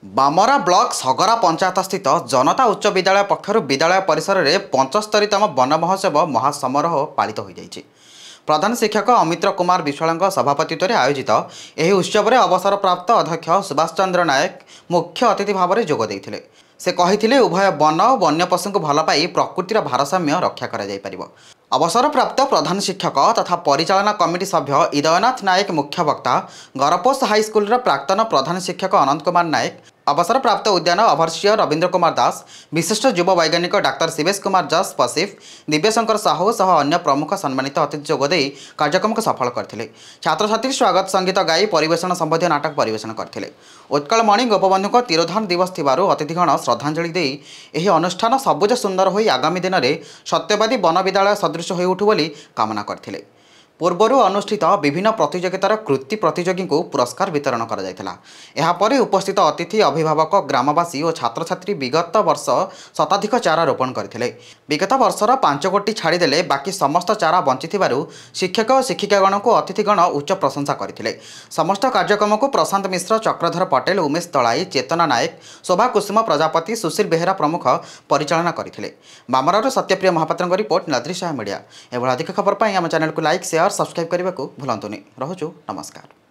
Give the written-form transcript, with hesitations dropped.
Bamra block सगरा पंचायत स्थित जनता उच्च विद्यालय पक्षर विद्यालय परिसर में 75तम वन महोत्सव महासमारोह पालित हो जाइए। प्रधान शिक्षक अमित्र कुमार विश्वाल सभापतित्व में आयोजित यह उत्सव में अवसर प्राप्त अध्यक्ष सुभाष चंद्र नायक मुख्य अतिथि भाव में जोग देते। से कही उभय वन और वन्य पशु को भल पाई प्रकृतिर भारसाम्य रक्षा कर अवसर प्राप्त प्रधान शिक्षक तथा परिचालना कमिटी सभ्य इदयनाथ नायक मुख्य वक्ता गरपोस्ट हाईस्कल प्राक्तन प्रधान शिक्षक अनंत कुमार नायक अवसर प्राप्त उद्यान अभरसियर रवींद्र कुमार दास विशिष्ट युव वैज्ञानिक डाक्टर शिवेश कुमार जस पसिफ दिव्यशंकर साहू सह अन्य प्रमुख सम्मानित अतिथि जोगदे कार्यक्रम को सफल करते। छात्र छात्री स्वागत संगीत गाई परिवेशन संबंधी नाटक परिवेशन करते। उत्कलमणि गोपबंधु तिरोधान दिवस थिबारु अतिथिगण श्रद्धांजलि दे यह अनुष्ठान सबुज सुंदर होई आगामी दिन में सत्यवादी वन विद्यालय सदृश हो उठू बोली कामना करथिले। पूर्वर अनुष्ठित विभिन्न प्रतियोगितार कृति प्रतियोगी को पुरस्कार वितरण कर उपस्थित अतिथि अभिभावक ग्रामवासी और छात्र छात्री विगत वर्ष शताधिक चारा रोपण करते। विगत वर्षर 5 कोटी छाड़देले बाकी समस्त चारा बंची शिक्षक और शिक्षिकागण को अतिथिगण उच्च प्रशंसा करते। समस्त कार्यक्रम को प्रशांत मिश्र, चक्रधर पटेल, उमेश तलाई, चेतना नायक, शोभा कुसुम प्रजापति, सुशील बेहेरा प्रमुख परिचालना करते। बामरार सत्यप्रिय महापात्र रिपोर्ट नीलाद्री शाह मीडिया। एभली अधिक खबर पर आम चैनल को लाइक शेयर सब्सक्राइब करने को भूलंतुनि। रहुछु नमस्कार।